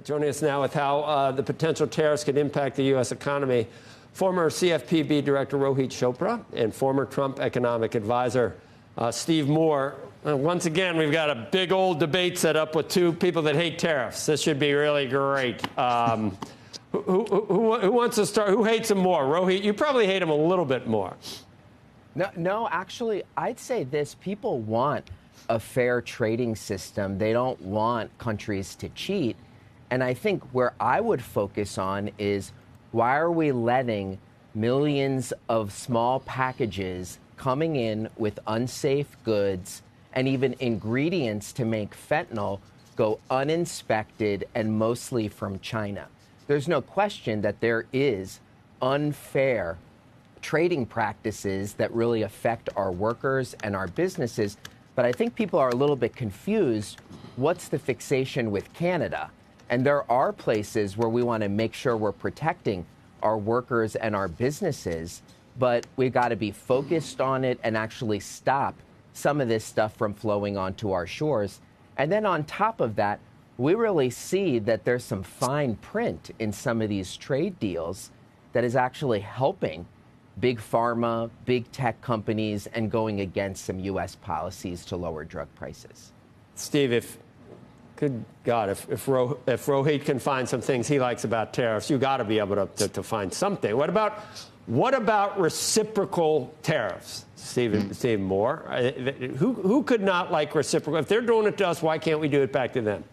Joining us now with how the potential tariffs could impact the U.S. economy, former CFPB Director Rohit Chopra and former Trump economic advisor Steve Moore. Once again, we've got a big old debate set up with two people that hate tariffs. This should be really great. Who wants to start? Who hates them more? Rohit, you probably hate them a little bit more. No, actually, I'd say this. People want a fair trading system. They don't want countries to cheat. And I think where I would focus on is why are we letting millions of small packages coming in with unsafe goods and even ingredients to make fentanyl go uninspected and mostly from China? There's no question that there is unfair trading practices that really affect our workers and our businesses. But I think people are a little bit confused. What's the fixation with Canada? And there are places where we want to make sure we're protecting our workers and our businesses, but we've got to be focused on it and actually stop some of this stuff from flowing onto our shores. And then on top of that, we really see that there's some fine print in some of these trade deals that is actually helping big pharma, big tech companies, and going against some U.S. policies to lower drug prices. Steve, good God, if Rohit can find some things he likes about tariffs, you got to be able to find something. What about reciprocal tariffs, Steve Moore? Who could not like reciprocal? If they're doing it to us, why can't we do it back to them?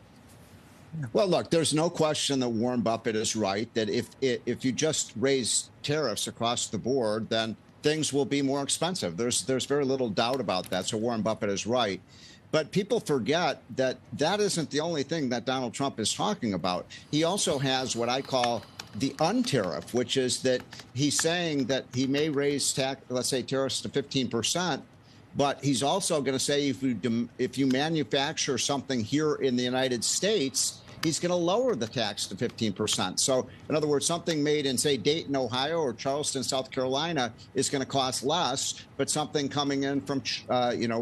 Well, look, there's no question that Warren Buffett is right, that if you just raise tariffs across the board, then things will be more expensive. There's very little doubt about that. So Warren Buffett is right. But people forget that that isn't the only thing that Donald Trump is talking about. He also has what I call the untariff, which is that he's saying that he may raise let's say tariffs to 15%. But he's also going to say if you manufacture something here in the United States, he's going to lower the tax to 15%. So, in other words, something made in, say, Dayton, Ohio, or Charleston, South Carolina, is going to cost less, but something coming in from,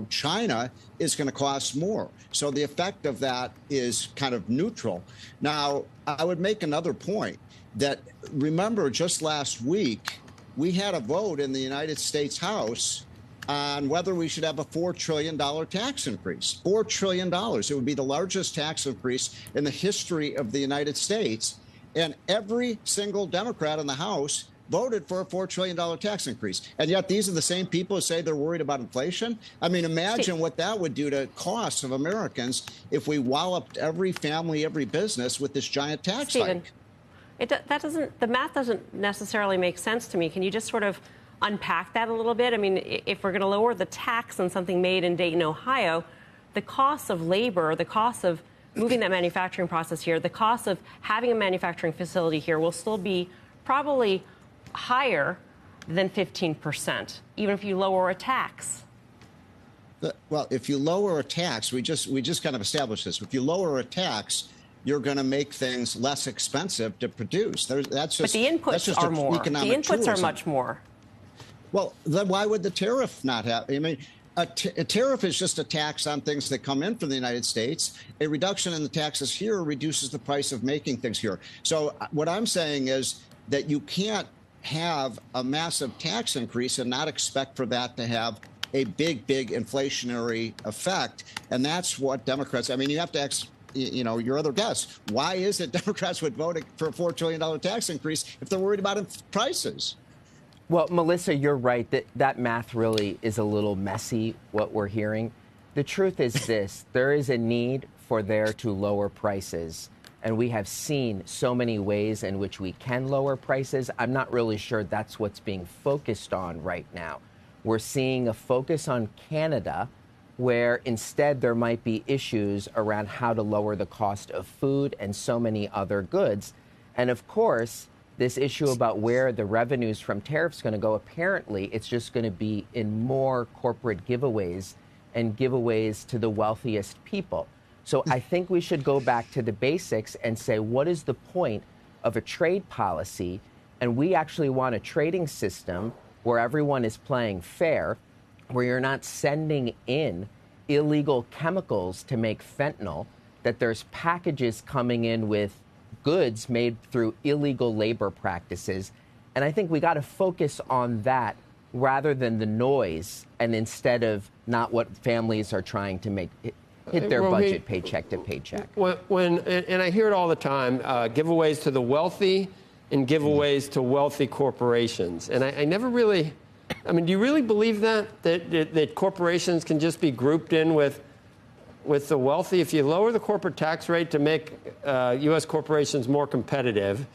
China is going to cost more. So the effect of that is kind of neutral. Now, I would make another point that, remember, just last week, we had a vote in the United States House on whether we should have a $4 trillion tax increase. $4 trillion. It would be the largest tax increase in the history of the United States. And every single Democrat in the House voted for a $4 trillion tax increase. And yet these are the same people who say they're worried about inflation. I mean, imagine what that would do to costs of Americans if we walloped every family, every business with this giant tax hike. The math doesn't necessarily make sense to me. Can you just sort of unpack that a little bit? I mean, if we're going to lower the tax on something made in Dayton, Ohio, the cost of labor, the cost of moving that manufacturing process here, the cost of having a manufacturing facility here will still be probably higher than 15%, even if you lower a tax. Well, if you lower a tax, we just kind of established this. If you lower a tax, you're going to make things less expensive to produce. But the inputs are more. The inputs are much more. Well, then why would the tariff not have? I mean, a tariff is just a tax on things that come in from the United States. A reduction in the taxes here reduces the price of making things here. So what I'm saying is that you can't have a massive tax increase and not expect for that to have a big inflationary effect. And that's what Democrats, I mean, you have to ask, your other guess. Why is it Democrats would vote for a $4 trillion tax increase if they're worried about prices? Well, Melissa, you're right. That math really is a little messy, what we're hearing. The truth is this. There is a need for there to lower prices. And we have seen so many ways in which we can lower prices. I'm not really sure that's what's being focused on right now. We're seeing a focus on Canada, where instead there might be issues around how to lower the cost of food and so many other goods. And of course, this issue about where the revenues from tariffs going to go, apparently it's just going to be in more corporate giveaways and giveaways to the wealthiest people. So I think we should go back to the basics and say, what is the point of a trade policy? And we actually want a trading system where everyone is playing fair, where you're not sending in illegal chemicals to make fentanyl, that there's packages coming in with goods made through illegal labor practices. And I think we got to focus on that rather than the noise, and instead of not what families are trying to make hit their budget paycheck to paycheck. And I hear it all the time, giveaways to the wealthy and giveaways to wealthy corporations. And I never really, I mean, do you really believe that corporations can just be grouped in with the wealthy? If you lower the corporate tax rate to make U.S. corporations more competitive,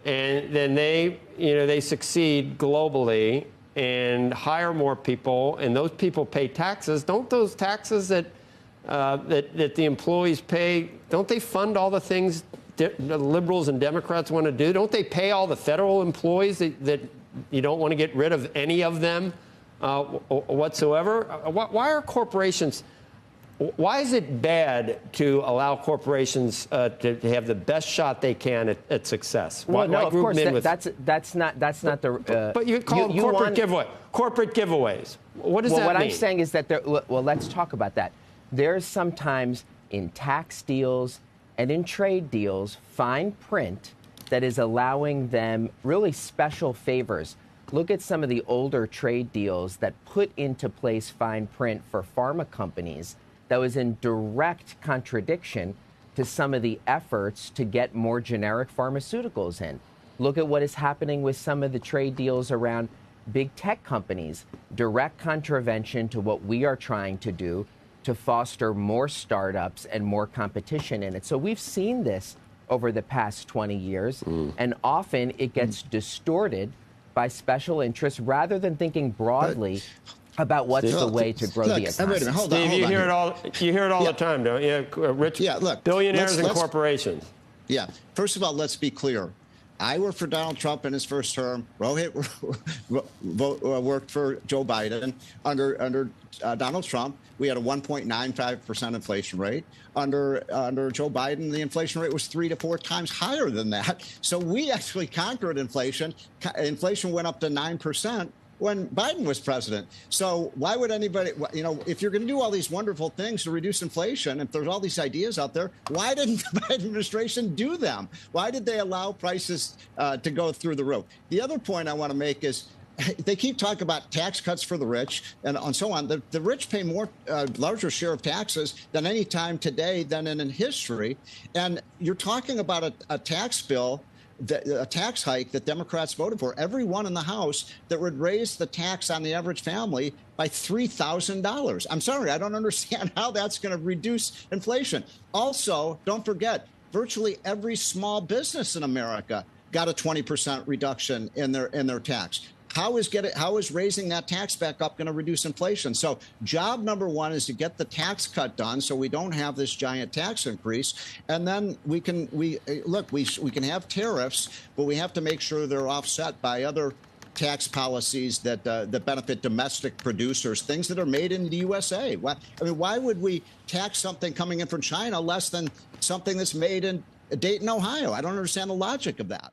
and then they succeed globally and hire more people, and those people pay taxes, don't those taxes that the employees pay, don't they fund all the things the liberals and Democrats want to do? Don't they pay all the federal employees that you don't want to get rid of any of them whatsoever? Why are corporations... Why is it bad to allow corporations to have the best shot they can at success? Well, no, of course, that's not the. But you call them corporate giveaways. What does that mean? What I'm saying is that well, let's talk about that. There's sometimes in tax deals and in trade deals fine print that is allowing them really special favors. Look at some of the older trade deals that put into place fine print for pharma companies that was in direct contradiction to some of the efforts to get more generic pharmaceuticals in. Look at what is happening with some of the trade deals around big tech companies, direct contravention to what we are trying to do to foster more startups and more competition in it. So we've seen this over the past 20 years, and often it gets distorted by special interests rather than thinking broadly about what's the way to grow the economy. Wait a minute, hold on, Steve, you hear it all the time, don't you? Rich billionaires and corporations. Yeah. First of all, let's be clear. I worked for Donald Trump in his first term. Rohit worked for Joe Biden. Under Donald Trump, we had a 1.95% inflation rate. Under Joe Biden, the inflation rate was 3 to 4 times higher than that. So we actually conquered inflation. Inflation went up to 9%. When Biden was president. So why would anybody, if you're going to do all these wonderful things to reduce inflation, if there's all these ideas out there, why didn't the Biden administration do them? Why did they allow prices to go through the roof? The other point I want to make is they keep talking about tax cuts for the rich and so on. The rich pay more, larger share of taxes than any time today than in history. And you're talking about a tax bill, a tax hike that Democrats voted for, everyone in the House, that would raise the tax on the average family by $3,000. I'm sorry, I don't understand how that's going to reduce inflation. Also, don't forget, virtually every small business in America got a 20% reduction in their tax. How is raising that tax back up going to reduce inflation? So job number one is to get the tax cut done so we don't have this giant tax increase. And then we can have tariffs, but we have to make sure they're offset by other tax policies that benefit domestic producers, things that are made in the USA. Why would we tax something coming in from China less than something that's made in Dayton, Ohio? I don't understand the logic of that.